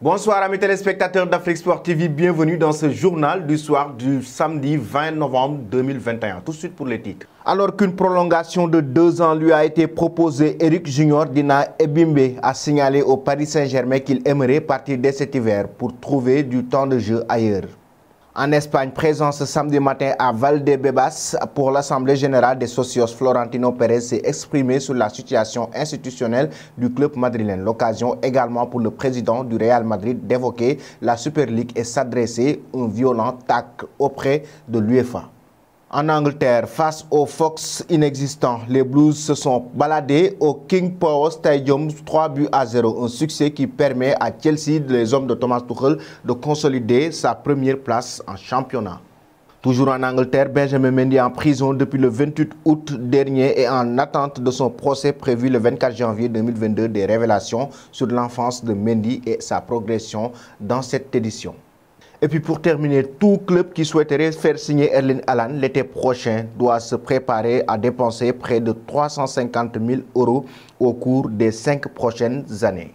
Bonsoir amis téléspectateurs d'Afrique Sport TV, bienvenue dans ce journal du soir du samedi 20 novembre 2021. Tout de suite pour les titres. Alors qu'une prolongation de 2 ans lui a été proposée, Eric Junior Dina Ebimbe a signalé au Paris Saint-Germain qu'il aimerait partir dès cet hiver pour trouver du temps de jeu ailleurs. En Espagne, présent ce samedi matin à Valdebebas pour l'Assemblée générale des socios, Florentino Pérez s'est exprimé sur la situation institutionnelle du club madrilène. L'occasion également pour le président du Real Madrid d'évoquer la Super League et s'adresser un violent tacle auprès de l'UEFA. En Angleterre, face aux Fox inexistants, les Blues se sont baladés au King Power Stadium 3-0. Un succès qui permet à Chelsea, les hommes de Thomas Tuchel, de consolider sa première place en championnat. Toujours en Angleterre, Benjamin Mendy en prison depuis le 28 août dernier et en attente de son procès prévu le 24 janvier 2022. Des révélations sur l'enfance de Mendy et sa progression dans cette édition. Et puis pour terminer, tout club qui souhaiterait faire signer Erling Haaland l'été prochain doit se préparer à dépenser près de 350 000 € au cours des 5 prochaines années.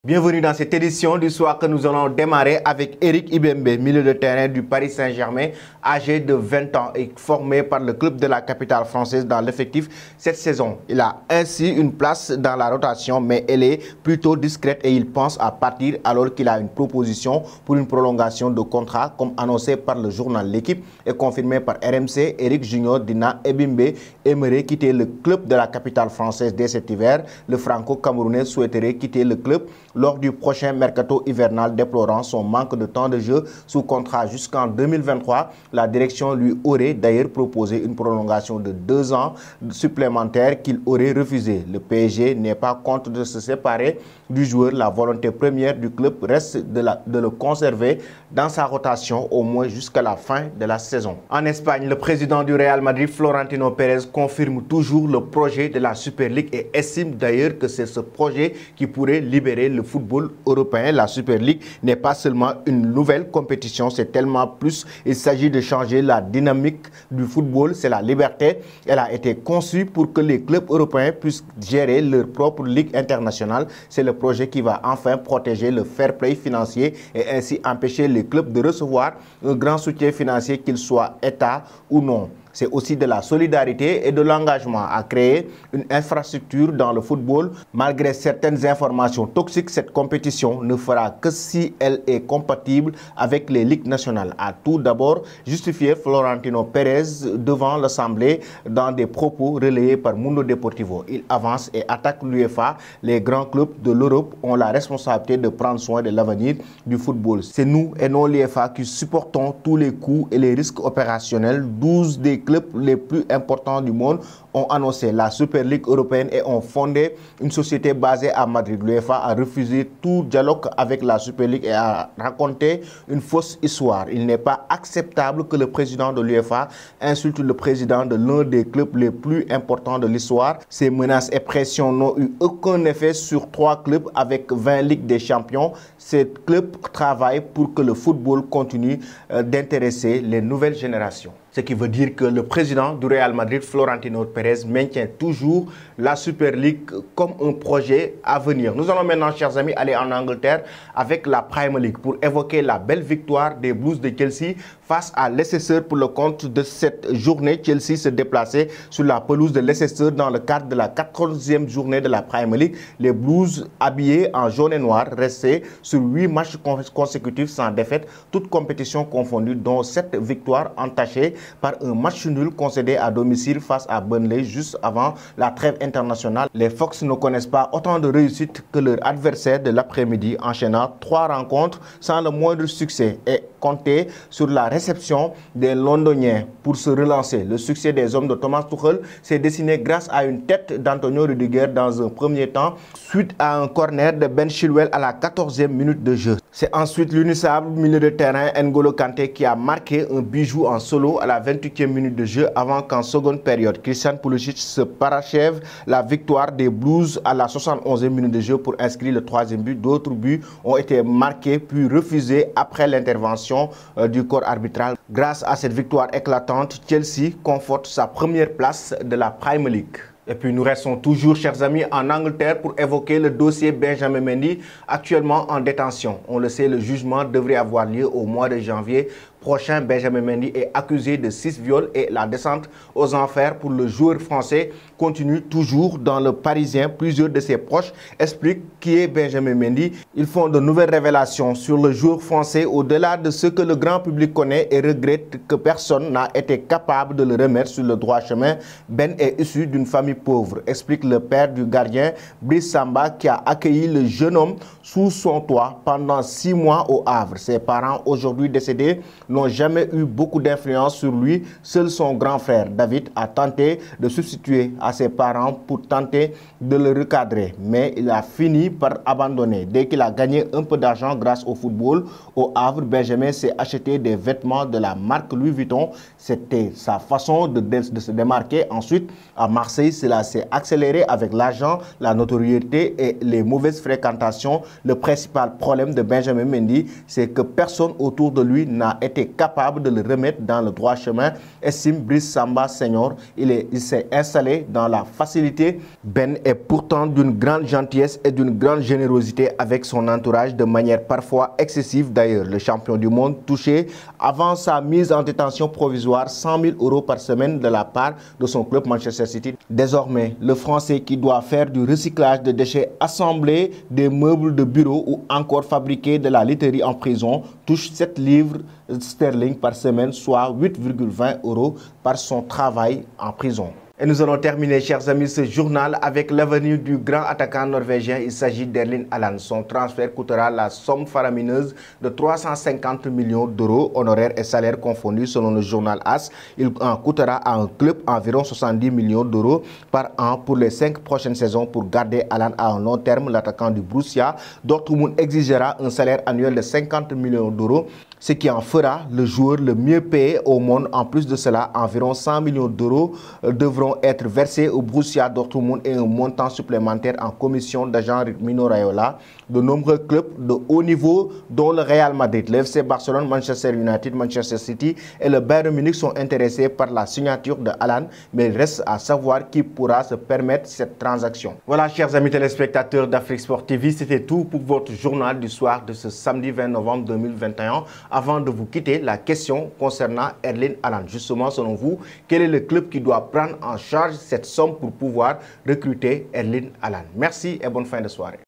Bienvenue dans cette édition du soir que nous allons démarrer avec Eric Ibembe, milieu de terrain du Paris Saint-Germain, âgé de 20 ans et formé par le club de la capitale française dans l'effectif cette saison. Il a ainsi une place dans la rotation, mais elle est plutôt discrète et il pense à partir alors qu'il a une proposition pour une prolongation de contrat, comme annoncé par le journal L'Équipe et confirmé par RMC. Eric Junior Dina Ebimbe aimerait quitter le club de la capitale française dès cet hiver. Le franco-camerounais souhaiterait quitter le club lors du prochain mercato hivernal, déplorant son manque de temps de jeu sous contrat jusqu'en 2023. La direction lui aurait d'ailleurs proposé une prolongation de 2 ans supplémentaires qu'il aurait refusé. Le PSG n'est pas contre de se séparer du joueur. La volonté première du club reste de le conserver dans sa rotation au moins jusqu'à la fin de la saison. En Espagne, le président du Real Madrid, Florentino Pérez, confirme toujours le projet de la Super League et estime d'ailleurs que c'est ce projet qui pourrait libérer le football européen. La Super League n'est pas seulement une nouvelle compétition, c'est tellement plus. Il s'agit de changer la dynamique du football, c'est la liberté. Elle a été conçue pour que les clubs européens puissent gérer leur propre ligue internationale. C'est le projet qui va enfin protéger le fair play financier et ainsi empêcher les clubs de recevoir un grand soutien financier, qu'il soit État ou non. C'est aussi de la solidarité et de l'engagement à créer une infrastructure dans le football. Malgré certaines informations toxiques, cette compétition ne fera que si elle est compatible avec les ligues nationales. A tout d'abord justifié Florentino Pérez devant l'Assemblée dans des propos relayés par Mundo Deportivo. Il avance et attaque l'UEFA. Les grands clubs de l'Europe ont la responsabilité de prendre soin de l'avenir du football. C'est nous et non l'UEFA qui supportons tous les coûts et les risques opérationnels. 12 des clubs les plus importants du monde ont annoncé la Super League européenne et ont fondé une société basée à Madrid. L'UEFA a refusé tout dialogue avec la Super League et a raconté une fausse histoire. Il n'est pas acceptable que le président de l'UEFA insulte le président de l'un des clubs les plus importants de l'histoire. Ces menaces et pressions n'ont eu aucun effet sur 3 clubs avec 20 Ligues des Champions. Ces clubs travaillent pour que le football continue d'intéresser les nouvelles générations. Ce qui veut dire que le président du Real Madrid, Florentino Pérez, maintient toujours la Super League comme un projet à venir. Nous allons maintenant, chers amis, aller en Angleterre avec la Premier League pour évoquer la belle victoire des Blues de Chelsea face à Leicester pour le compte de cette journée. Chelsea se déplaçait sur la pelouse de Leicester dans le cadre de la 14e journée de la Premier League. Les Blues, habillés en jaune et noir, restaient sur 8 matchs consécutifs sans défaite, toutes compétitions confondues, dont 7 victoires entachées par un match nul concédé à domicile face à Burnley juste avant la trêve internationale. Les Fox ne connaissent pas autant de réussite que leur adversaire de l'après-midi, enchaînant 3 rencontres sans le moindre succès et compter sur la réception des Londoniens pour se relancer. Le succès des hommes de Thomas Tuchel s'est dessiné grâce à une tête d'Antonio Rudiger dans un premier temps, suite à un corner de Ben Chilwell à la 14e minute de jeu. C'est ensuite l'unissable milieu de terrain N'Golo Kanté qui a marqué un bijou en solo à la 28e minute de jeu avant qu'en seconde période, Christian Pulisic se parachève la victoire des Blues à la 71e minute de jeu pour inscrire le 3e but. D'autres buts ont été marqués puis refusés après l'intervention du corps arbitral. Grâce à cette victoire éclatante, Chelsea conforte sa première place de la Premier League. Et puis nous restons toujours, chers amis, en Angleterre pour évoquer le dossier Benjamin Mendy, actuellement en détention. On le sait, le jugement devrait avoir lieu au mois de janvier prochain. Benjamin Mendy est accusé de 6 viols et la descente aux enfers pour le joueur français continue toujours dans le Parisien. Plusieurs de ses proches expliquent qui est Benjamin Mendy. Ils font de nouvelles révélations sur le joueur français au-delà de ce que le grand public connaît et regrette que personne n'a été capable de le remettre sur le droit chemin. Ben est issu d'une famille pauvre, explique le père du gardien Brice Samba qui a accueilli le jeune homme sous son toit pendant 6 mois au Havre. Ses parents, aujourd'hui décédés, n'ont jamais eu beaucoup d'influence sur lui. Seul son grand frère David a tenté de substituer à ses parents pour tenter de le recadrer. Mais il a fini par abandonner. Dès qu'il a gagné un peu d'argent grâce au football, au Havre, Benjamin s'est acheté des vêtements de la marque Louis Vuitton. C'était sa façon de se démarquer. Ensuite, à Marseille, cela s'est accéléré avec l'argent, la notoriété et les mauvaises fréquentations. Le principal problème de Benjamin Mendy, c'est que personne autour de lui n'a été capable de le remettre dans le droit chemin, estime Brice Samba Senior. Il s'est installé dans la facilité. Ben est pourtant d'une grande gentillesse et d'une grande générosité avec son entourage, de manière parfois excessive d'ailleurs. Le champion du monde touché avant sa mise en détention provisoire 100 000 € par semaine de la part de son club Manchester City. Désormais, le Français qui doit faire du recyclage de déchets, assembler des meubles de bureau ou encore fabriquer de la laiterie en prison touche 7 livres sterling par semaine, soit 8,20 € par son travail en prison. Et nous allons terminer, chers amis, ce journal avec l'avenir du grand attaquant norvégien. Il s'agit d'Erling Haaland. Son transfert coûtera la somme faramineuse de 350 millions d'euros, honoraires et salaires confondus, selon le journal AS. Il en coûtera à un club environ 70 millions d'euros par an pour les 5 prochaines saisons. Pour garder Haaland à un long terme, l'attaquant du Borussia Dortmund exigera un salaire annuel de 50 millions d'euros, ce qui en fera le joueur le mieux payé au monde. En plus de cela, environ 100 millions d'euros devront être versés au Borussia Dortmund et un montant supplémentaire en commission d'agent Mino Raiola. De nombreux clubs de haut niveau, dont le Real Madrid, le FC Barcelone, Manchester United, Manchester City et le Bayern Munich sont intéressés par la signature de Haaland, mais il reste à savoir qui pourra se permettre cette transaction. Voilà, chers amis téléspectateurs d'Afrique Sport TV, c'était tout pour votre journal du soir de ce samedi 20 novembre 2021. Avant de vous quitter, la question concernant Erling Haaland. Justement, selon vous, quel est le club qui doit prendre en charge cette somme pour pouvoir recruter Erling Haaland? Merci et bonne fin de soirée.